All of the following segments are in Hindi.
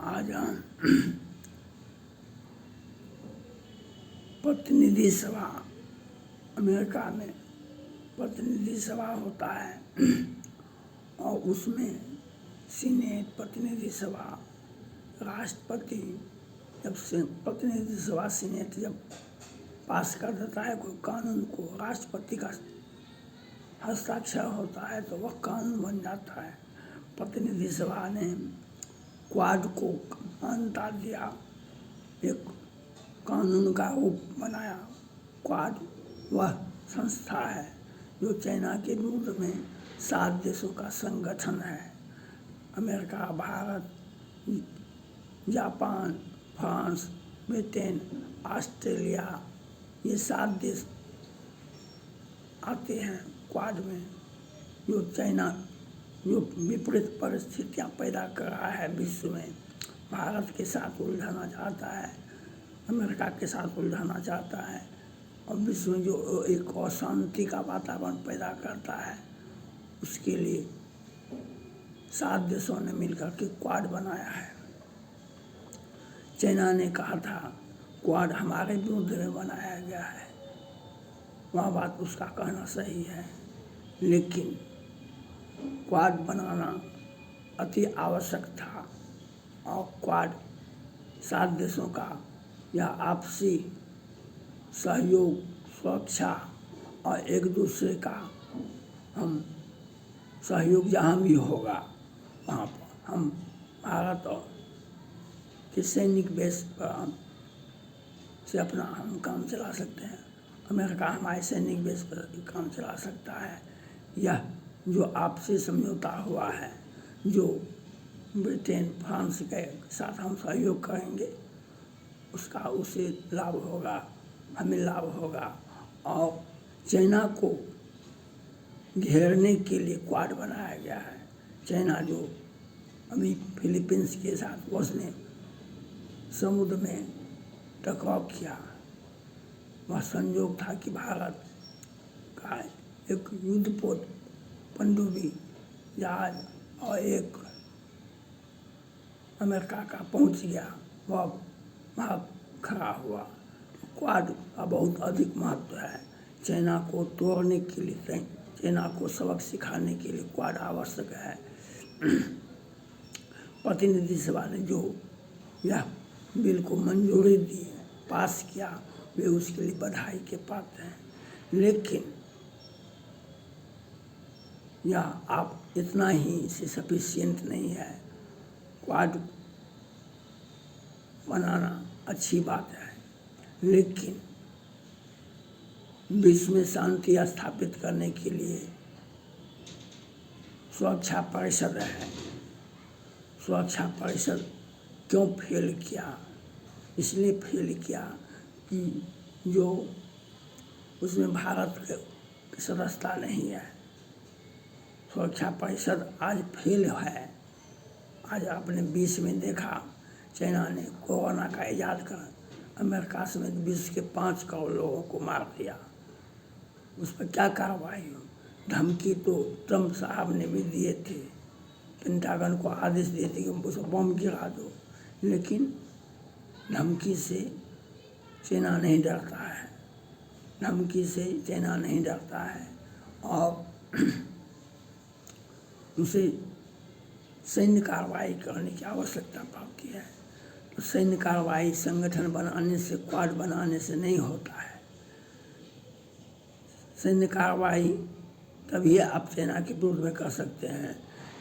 आज हम प्रतिनिधि सभा, अमेरिका में प्रतिनिधि सभा होता है और उसमें सीनेट, प्रतिनिधि सभा, राष्ट्रपति, जब से प्रतिनिधि सभा सीनेट जब पास कर देता है कोई कानून को, राष्ट्रपति का हस्ताक्षर होता है तो वह कानून बन जाता है। प्रतिनिधि सभा ने क्वाड को मान्यता दिया, एक कानून का रूप बनाया। क्वाड वह संस्था है जो चाइना के विरुद्ध में 7 देशों का संगठन है। America, Bharat, Japan, France, Britain, Australia, ये 7 देश आते हैं क्वाड में। जो चाइना जो विपरीत परिस्थितियां पैदा कर रहा है विश्व में, भारत के साथ उलझाना चाहता है, अमेरिका के साथ उलझाना चाहता है और विश्व में जो एक अशांति का वातावरण पैदा करता है, उसके लिए 7 देशों ने मिलकर के क्वाड बनाया है। चाइना ने कहा था क्वाड हमारे विरुद्ध में बनाया गया है, वह बात उसका कहना सही है, लेकिन क्वाड बनाना अति आवश्यक था और क्वाड 7 देशों का यह आपसी सहयोग, सुरक्षा और एक दूसरे का हम सहयोग जहाँ भी होगा वहाँ पर हम भारत और के सैनिक बेस पर हम से अपना हम काम चला सकते हैं। अमेरिका हमारे सैनिक बेस पर काम चला सकता है। यह जो आपसी समझौता हुआ है, जो ब्रिटेन, फ्रांस के साथ हम सहयोग करेंगे, उसका उसे लाभ होगा, हमें लाभ होगा। और चाइना को घेरने के लिए क्वाड बनाया गया है। चाइना जो अभी फिलीपींस के साथ उसने समुद्र में टकराव किया, वह संयोग था कि भारत का एक युद्धपोत पनडुब्बी जहाज और एक अमेरिका का पहुंच गया, वह वहाँ खड़ा हुआ। क्वाड का बहुत अधिक महत्व है। चाइना को तोड़ने के लिए, चाइना को सबक सिखाने के लिए क्वाड आवश्यक है। प्रतिनिधि सभा ने जो यह बिल को मंजूरी दी, पास किया, वे उसके लिए बधाई के पात्र हैं। लेकिन यह आप इतना ही से सफिशिएंट नहीं है। क्वाड बनाना अच्छी बात है, लेकिन विश्व में शांति स्थापित करने के लिए सुरक्षा परिषद है। सुरक्षा परिषद क्यों फेल किया? इसलिए फेल किया कि जो उसमें भारत की सदस्यता नहीं है। सुरक्षा परिषद आज फेल है। आज आपने 20 में देखा, चाइना ने कोरोना का इजाद कर अमेरिका समेत विश्व के 5 करोड़ लोगों को मार दिया। उस पर क्या कार्रवाई हो? धमकी तो ट्रंप साहब ने भी दिए थे, पेंटागन को आदेश दिए थे कि उस बम गिरा दो, लेकिन धमकी से चाइना नहीं डरता है। धमकी से चाइना नहीं डरता है और उसे सैन्य कार्रवाई करने की आवश्यकता पड़ती है। तो सैन्य कार्रवाई संगठन बनाने से, क्वाड बनाने से नहीं होता है। सैन्य कार्रवाई तभी आप चाइना के विरुद्ध में कर सकते हैं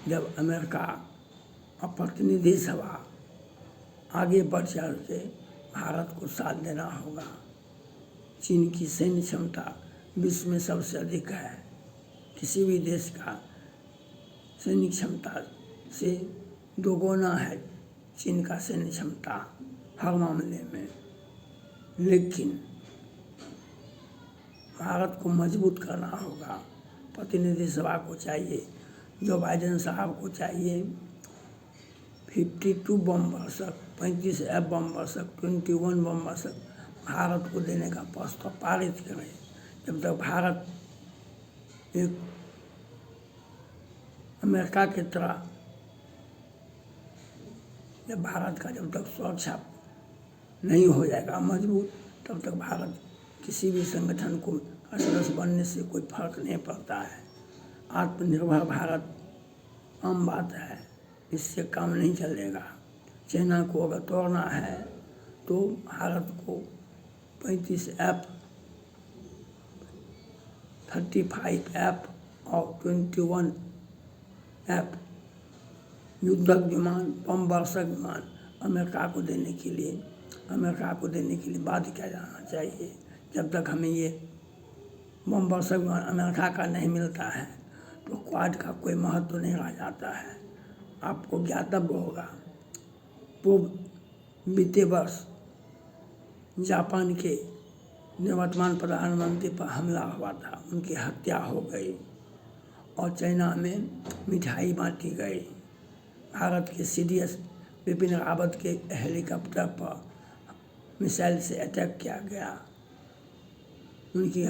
जब अमेरिका और प्रतिनिधि सभा आगे बढ़ चल के भारत को साथ देना होगा। चीन की सैन्य क्षमता विश्व में सबसे अधिक है। किसी भी देश का सैन्य क्षमता से दोगुना है चीन का सैन्य क्षमता हर मामले में। लेकिन भारत को मजबूत करना होगा। प्रतिनिधि सभा को चाहिए, जो बाइडेन साहब को चाहिए 52 बम वर्षक, 35 F बम वर्षक, 21 बम वर्षक भारत को देने का प्रस्ताव पारित करें। जब तक भारत एक अमेरिका की तरह जब भारत का जब तक सुरक्षा नहीं हो जाएगा मजबूत, तब तक भारत किसी भी संगठन को सदस्य बनने से कोई फर्क नहीं पड़ता है। आत्मनिर्भर भारत आम बात है, इससे काम नहीं चलेगा। चाइना को अगर तोड़ना है तो भारत को 35F, 35F और 21F युद्धक विमान, बम वर्षक विमान अमेरिका को देने के लिए बाध्य किया जाना चाहिए। जब तक हमें ये बम वर्षक विमान अमेरिका का नहीं मिलता है तो क्वाड का कोई महत्व नहीं रह जाता है। आपको ज्ञातव्य होगा, बीते वर्ष जापान के निवर्तमान प्रधानमंत्री पर हमला हुआ था, उनकी हत्या हो गई और चाइना में मिठाई बांटी गई। भारत के CDS बिपिन रावत के हेलीकॉप्टर पर मिसाइल से अटैक किया गया, उनकी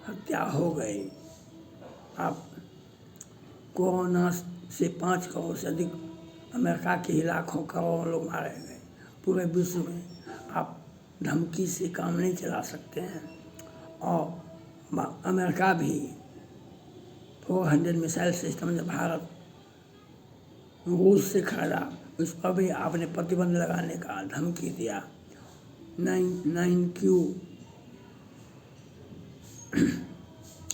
हत्या हो गई। आप कोरोना से 5 करोड़ से अधिक अमेरिका के ही लाखों करोड़ों लोग मारे गए। पूरे विश्व में आप धमकी से काम नहीं चला सकते हैं। और अमेरिका भी 400 मिसाइल सिस्टम जब भारत रूस से खरीदा, उस पर भी आपने प्रतिबंध लगाने का धमकी दिया। 9Q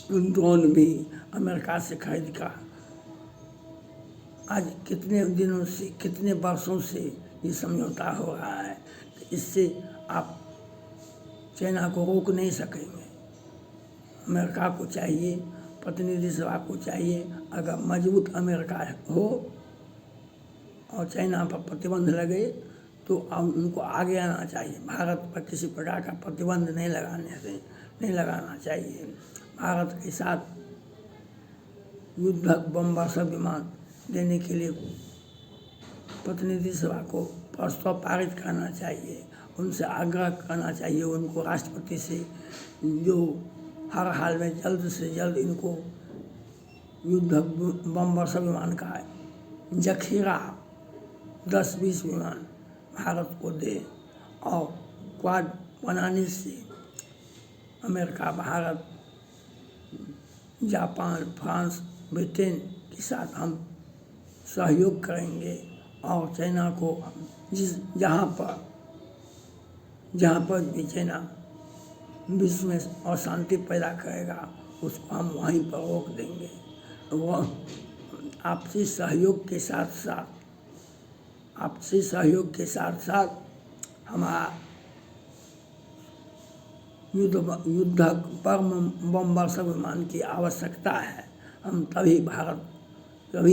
ड्रोन भी अमेरिका से खरीद का आज कितने दिनों से, कितने वर्षों से ये समझौता हो रहा है। इससे आप चाइना को रोक नहीं सकेंगे। अमेरिका को चाहिए, प्रतिनिधि सभा को चाहिए, अगर मजबूत अमेरिका हो और चाइना पर प्रतिबंध लगे तो उनको आगे आना चाहिए। भारत पर किसी प्रकार का प्रतिबंध नहीं लगाना चाहिए। भारत के साथ युद्धक बम वर्षक विमान देने के लिए प्रतिनिधि सभा को प्रस्ताव पारित करना चाहिए, उनसे आग्रह करना चाहिए, उनको राष्ट्रपति से जो हर हाल में जल्द से जल्द इनको युद्धक बम वर्षक विमान का जखीरा 10-20 विमान भारत को दे। और क्वाड बनाने से America, Bharat, Japan, France, Britain के साथ हम सहयोग करेंगे और चाइना को जहाँ पर भी चाइना विश्व में अशांति पैदा करेगा उसको हम वहीं पर रोक देंगे। वह आपसी सहयोग के साथ हमारा युद्धक बम वर्षक विमान की आवश्यकता है। हम तभी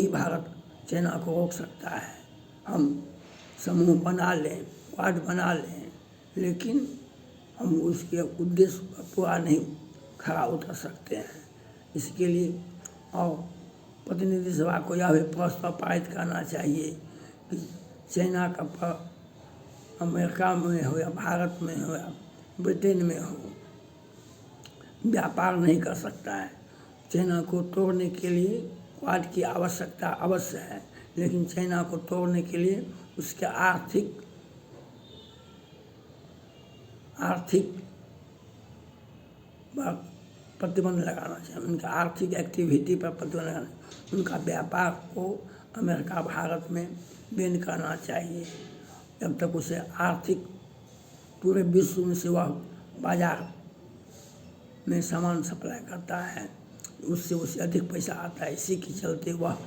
भारत चाइना को रोक सकता है। हम समूह बना लें, क्वाड बना लें, लेकिन हम उसके उद्देश्य पर पूरा नहीं खरा उतर सकते हैं। इसके लिए और प्रतिनिधि सभा को यह भी प्रस्ताव पारित करना चाहिए कि चाइना का अमेरिका में हो या भारत में हो या ब्रिटेन में हो, व्यापार नहीं कर सकता है। चाइना को तोड़ने के लिए क्वाड की आवश्यकता अवश्य है, लेकिन चाइना को तोड़ने के लिए उसके आर्थिक प्रतिबंध लगाना चाहिए, उनका आर्थिक एक्टिविटी पर प्रतिबंध लगाना, उनका व्यापार को अमेरिका भारत में बैन करना चाहिए। जब तक उसे आर्थिक पूरे विश्व में से वह बाजार में सामान सप्लाई करता है, उससे उसे अधिक पैसा आता है। इसी के चलते वह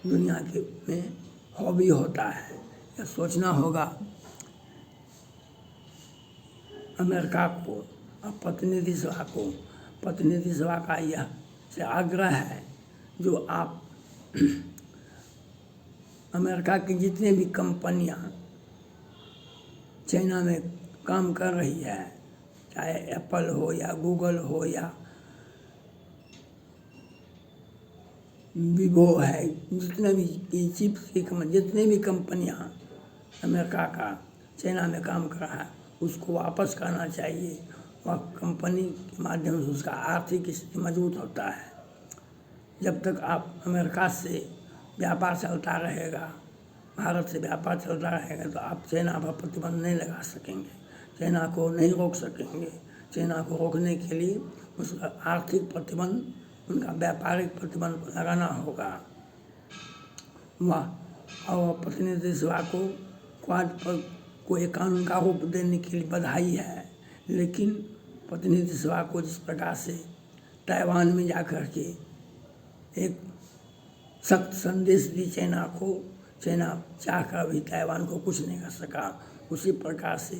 दुनिया के में हॉबी होता है। यह सोचना होगा अमेरिका को और प्रतिनिधि सभा का यह से आग्रह है, जो आप अमेरिका की जितने भी कंपनियां चाइना में काम कर रही है, चाहे एप्पल हो या गूगल हो या वीवो है, जितने भी चिप्स की जितने भी कंपनियां अमेरिका का चाइना में काम कर रहा है उसको वापस करना चाहिए। वह कंपनी के माध्यम से उसका आर्थिक स्थिति मजबूत होता है। जब तक आप अमेरिका से व्यापार चलता रहेगा, भारत से व्यापार चलता रहेगा तो आप चाइना पर प्रतिबंध नहीं लगा सकेंगे, चाइना को नहीं रोक सकेंगे। चाइना को रोकने के लिए उसका आर्थिक प्रतिबंध, उनका व्यापारिक प्रतिबंध लगाना होगा। वह और प्रतिनिधि सभा को क्वाड पर को एक कानून का रूप देने के लिए बधाई है, लेकिन प्रतिनिधि सभा को जिस प्रकार से ताइवान में जाकर के एक सख्त संदेश दी चाइना को, चाइना चाहकर भी ताइवान को कुछ नहीं कर सका, उसी प्रकार से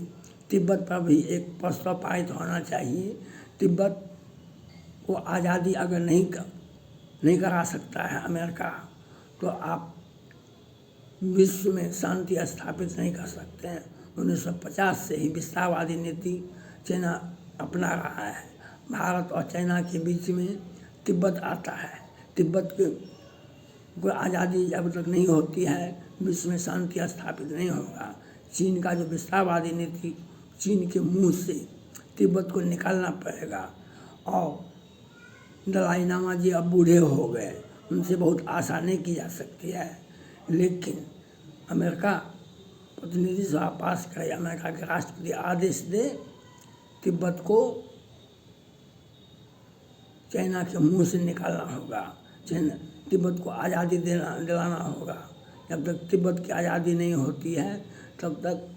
तिब्बत पर भी एक प्रस्ताव पारित होना चाहिए। तिब्बत को आज़ादी अगर नहीं करा सकता है अमेरिका, तो आप विश्व में शांति स्थापित नहीं कर सकते हैं। 1950 से ही विस्तारवादी नीति चाइना अपना रहा है। भारत और चाइना के बीच में तिब्बत आता है। तिब्बत को आज़ादी जब तक नहीं होती है, विश्व में शांति स्थापित नहीं होगा। चीन का जो विस्तारवादी नीति, चीन के मुंह से तिब्बत को निकालना पड़ेगा। और दलाई लामा जी अब बूढ़े हो गए, उनसे बहुत आशा नहीं की जा सकती है, लेकिन अमेरिका प्रतिनिधि सभा पास करे, अमेरिका के राष्ट्रपति आदेश दे, तिब्बत को चाइना के मुंह से निकालना होगा। तिब्बत को आज़ादी दिलाना होगा। जब तक तिब्बत की आज़ादी नहीं होती है, तब तक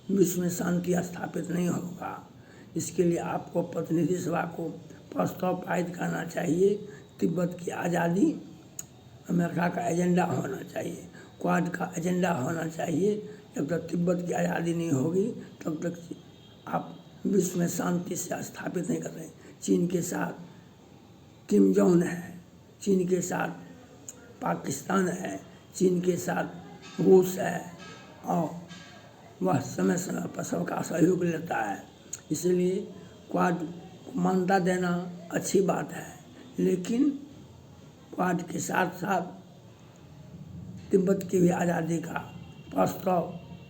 विश्व में शांति स्थापित नहीं होगा। इसके लिए आपको प्रतिनिधि सभा को प्रस्ताव पारित करना चाहिए। तिब्बत की आज़ादी अमेरिका का एजेंडा होना चाहिए, क्वाड का एजेंडा होना चाहिए। जब तक तिब्बत की आज़ादी नहीं होगी, तब तक आप विश्व में शांति से स्थापित नहीं कर रहे। चीन के साथ किम जोंग है, चीन के साथ पाकिस्तान है, चीन के साथ रूस है, और वह समय समय पर सबका सहयोग लेता है। इसलिए क्वाड को मान्यता देना अच्छी बात है, लेकिन क्वाड के साथ साथ तिब्बत की भी आज़ादी का प्रस्ताव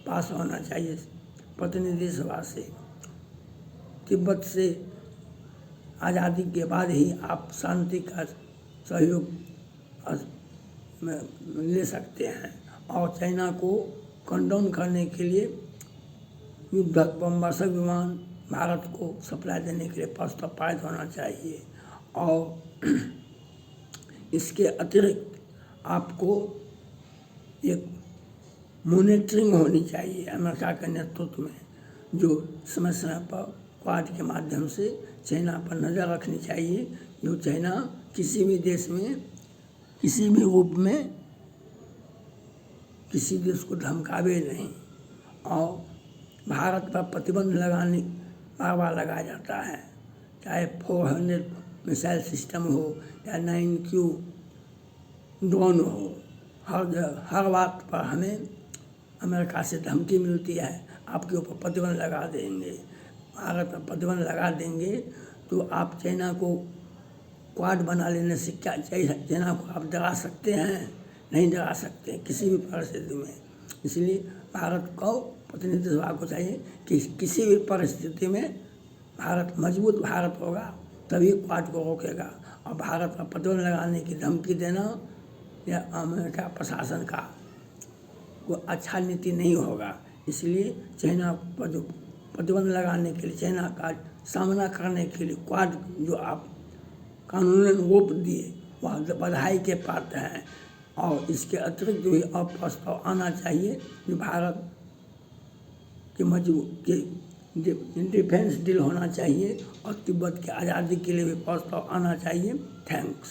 पास होना चाहिए प्रतिनिधि सभा से। तिब्बत से आज़ादी के बाद ही आप शांति का सहयोग ले सकते हैं। और चाइना को कंडाउन करने के लिए युद्ध बमवर्षक विमान भारत को सप्लाई देने के लिए प्रस्ताव पारित होना चाहिए। और इसके अतिरिक्त आपको एक मॉनिटरिंग होनी चाहिए अमेरिका के नेतृत्व में, जो समय समय पर क्वाड के माध्यम से चाइना पर नज़र रखनी चाहिए, जो चाइना किसी भी देश में किसी भी रूप में किसी देश को धमकावे नहीं। और भारत पर प्रतिबंध लगाने बार बार लगाया जाता है, चाहे 400 मिसाइल सिस्टम हो या 9Q ड्रोन हो, हर बात पर हमें अमेरिका से धमकी मिलती है, आपके ऊपर प्रतिबंध लगा देंगे। भारत पर प्रतिबंध लगा देंगे तो आप चाइना को क्वाड बना लेने से क्या चाइना को आप डरा सकते हैं? नहीं डरा सकते किसी भी परिस्थिति में। इसलिए भारत को प्रतिनिधि सभा को चाहिए कि किसी भी परिस्थिति में भारत मजबूत भारत होगा, तभी क्वाड को रोकेगा। और भारत पर प्रतिबंध लगाने की धमकी देना यह अमेरिका प्रशासन का कोई अच्छा नीति नहीं होगा। इसलिए चाइना पर जो प्रतिबंध लगाने के लिए, चाइना का सामना करने के लिए क्वाड जो आप कानूनन रूप दिए, वह बधाई के पात्र हैं। और इसके अतिरिक्त भी अब प्रस्ताव आना चाहिए कि भारत के डिफेंस डील होना चाहिए, और तिब्बत की आज़ादी के लिए भी प्रस्ताव आना चाहिए। थैंक्स।